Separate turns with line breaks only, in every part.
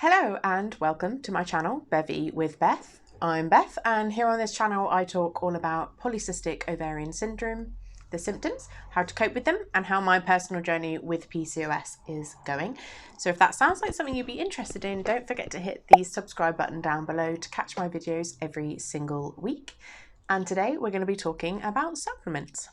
Hello and welcome to my channel, Bevvy with Beth. I'm Beth, and here on this channel I talk all about polycystic ovarian syndrome, the symptoms, how to cope with them, and how my personal journey with PCOS is going. So if that sounds like something you'd be interested in, don't forget to hit the subscribe button down below to catch my videos every single week. And today we're going to be talking about supplements.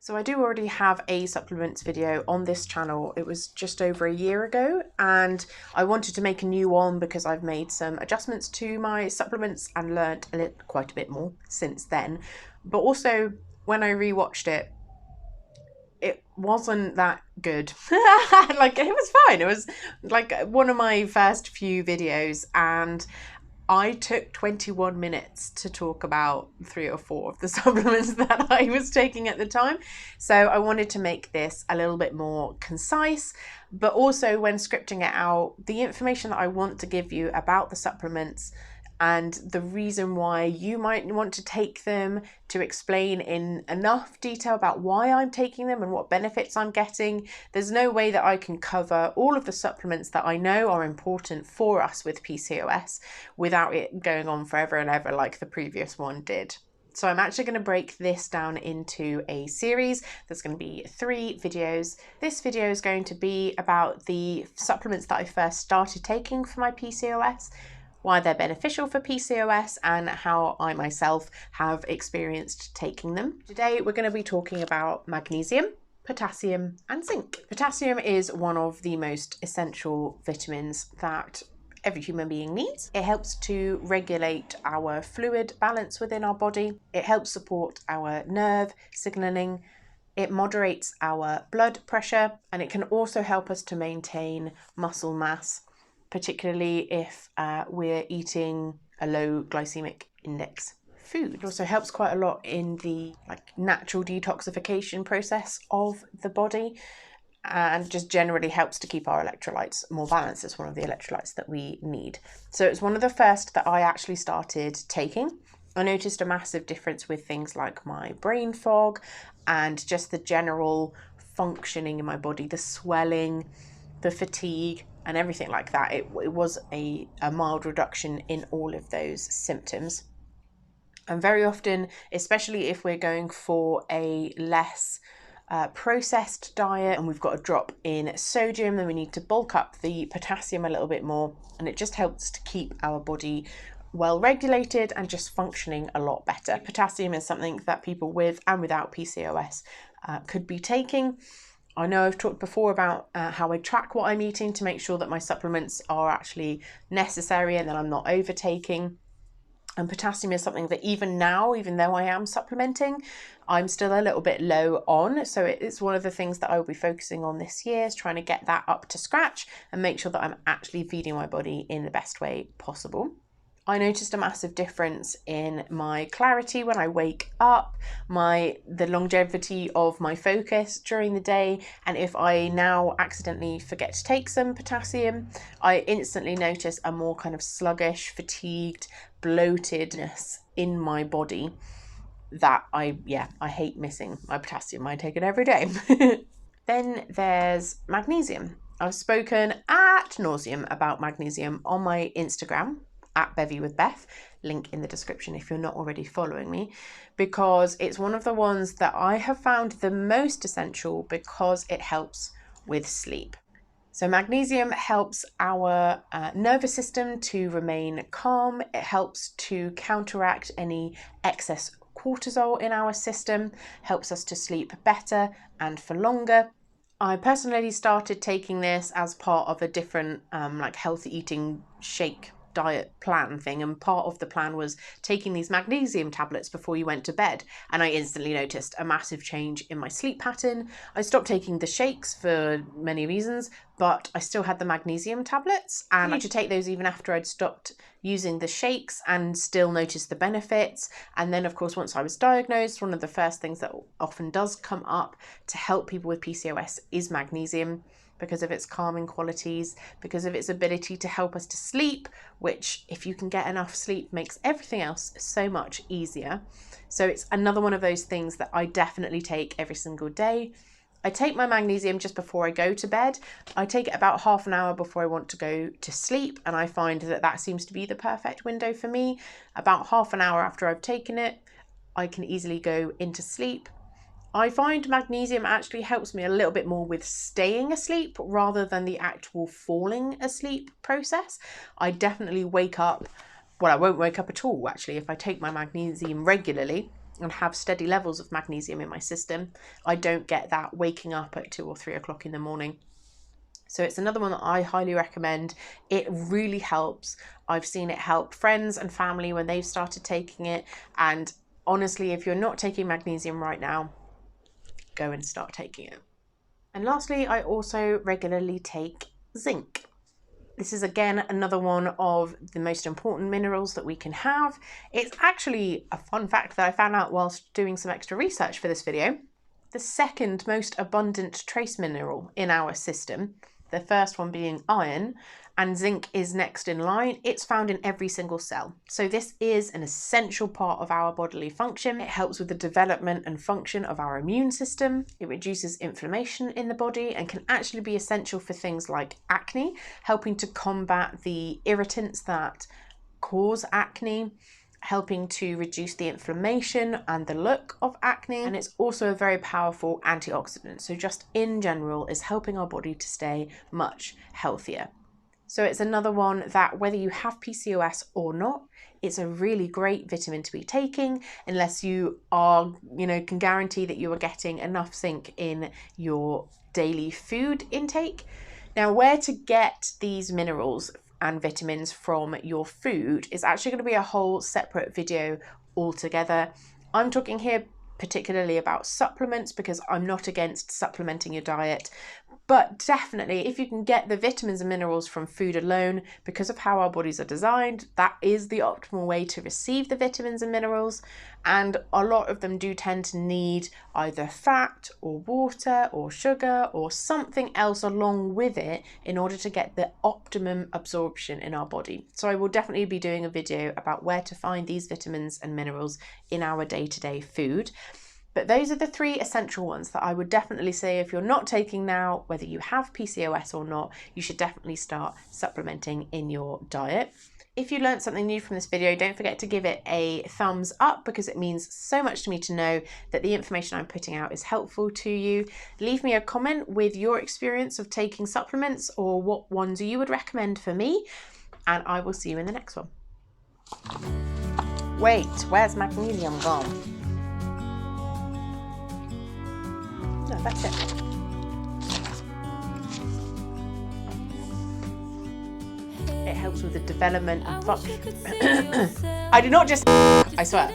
So I do already have a supplements video on this channel. It was just over a year ago, and I wanted to make a new one because I've made some adjustments to my supplements and learnt quite a bit more since then. But also when I rewatched it, it wasn't that good. Like, it was fine. It was like one of my first few videos, and I took 21 minutes to talk about 3 or 4 of the supplements that I was taking at the time. So I wanted to make this a little bit more concise, but also when scripting it out, the information that I want to give you about the supplements and the reason why you might want to take them, to explain in enough detail about why I'm taking them and what benefits I'm getting. There's no way that I can cover all of the supplements that I know are important for us with PCOS without it going on forever and ever like the previous one did. So I'm actually going to break this down into a series. There's going to be 3 videos. This video is going to be about the supplements that I first started taking for my PCOS, why they're beneficial for PCOS, and how I myself have experienced taking them. Today we're going to be talking about magnesium, potassium and zinc. Potassium is one of the most essential vitamins that every human being needs. It helps to regulate our fluid balance within our body. It helps support our nerve signaling. It moderates our blood pressure, and it can also help us to maintain muscle mass, particularly if we're eating a low glycemic index food. It also helps quite a lot in the natural detoxification process of the body, and just generally helps to keep our electrolytes more balanced. It's one of the electrolytes that we need. So it's one of the first that I actually started taking. I noticed a massive difference with things like my brain fog and just the general functioning in my body, the swelling, the fatigue and everything like that. It was a mild reduction in all of those symptoms. And very often, especially if we're going for a less processed diet and we've got a drop in sodium, then we need to bulk up the potassium a little bit more, and it just helps to keep our body well regulated and just functioning a lot better. Potassium is something that people with and without PCOS could be taking. I know I've talked before about how I track what I'm eating to make sure that my supplements are actually necessary and that I'm not overtaking. And potassium is something that even now, even though I am supplementing, I'm still a little bit low on. So it's one of the things that I will be focusing on this year, is trying to get that up to scratch and make sure that I'm actually feeding my body in the best way possible. I noticed a massive difference in my clarity when I wake up, the longevity of my focus during the day, and if I now accidentally forget to take some potassium, I instantly notice a more kind of sluggish, fatigued, bloatedness in my body that I hate missing my potassium. I take it every day. Then there's magnesium. I've spoken ad nauseum about magnesium on my Instagram, at Bevvy with Beth, link in the description if you're not already following me, because it's one of the ones that I have found the most essential because it helps with sleep. So magnesium helps our nervous system to remain calm. It helps to counteract any excess cortisol in our system, helps us to sleep better and for longer. I personally started taking this as part of a different healthy eating shake diet plan thing, and part of the plan was taking these magnesium tablets before you went to bed, and I instantly noticed a massive change in my sleep pattern. I stopped taking the shakes for many reasons, but I still had the magnesium tablets, and I had to take those even after I'd stopped using the shakes, and still noticed the benefits. And then of course, once I was diagnosed, one of the first things that often does come up to help people with PCOS is magnesium. because of its calming qualities, because of its ability to help us to sleep, which, if you can get enough sleep, makes everything else so much easier. So it's another one of those things that I definitely take every single day. I take my magnesium just before I go to bed. I take it about half an hour before I want to go to sleep, and I find that that seems to be the perfect window for me. About half an hour after I've taken it, I can easily go into sleep. I find magnesium actually helps me a little bit more with staying asleep rather than the actual falling asleep process. I definitely wake up, well, I won't wake up at all actually if I take my magnesium regularly and have steady levels of magnesium in my system. I don't get that waking up at 2 or 3 o'clock in the morning. So it's another one that I highly recommend. It really helps. I've seen it help friends and family when they've started taking it. And honestly, if you're not taking magnesium right now, go and start taking it. And lastly, I also regularly take zinc. This is again another one of the most important minerals that we can have. It's actually a fun fact that I found out whilst doing some extra research for this video. The second most abundant trace mineral in our system, the first one being iron, and zinc is next in line. It's found in every single cell. So this is an essential part of our bodily function. It helps with the development and function of our immune system. It reduces inflammation in the body and can actually be essential for things like acne, helping to combat the irritants that cause acne, helping to reduce the inflammation and the look of acne. And it's also a very powerful antioxidant. So just in general is helping our body to stay much healthier. So it's another one that whether you have PCOS or not, it's a really great vitamin to be taking unless you are, can guarantee that you are getting enough zinc in your daily food intake. Now, where to get these minerals and vitamins from your food is actually going to be a whole separate video altogether. I'm talking here particularly about supplements because I'm not against supplementing your diet, but definitely if you can get the vitamins and minerals from food alone, because of how our bodies are designed, that is the optimal way to receive the vitamins and minerals. And a lot of them do tend to need either fat or water or sugar or something else along with it in order to get the optimum absorption in our body. So I will definitely be doing a video about where to find these vitamins and minerals in our day-to-day food. But those are the 3 essential ones that I would definitely say if you're not taking now, whether you have PCOS or not, you should definitely start supplementing in your diet. If you learned something new from this video, don't forget to give it a thumbs up because it means so much to me to know that the information I'm putting out is helpful to you. Leave me a comment with your experience of taking supplements or what ones you would recommend for me, and I will see you in the next one. Wait, where's magnesium gone? No, that's it. It helps with the development and function. I did not just, I swear.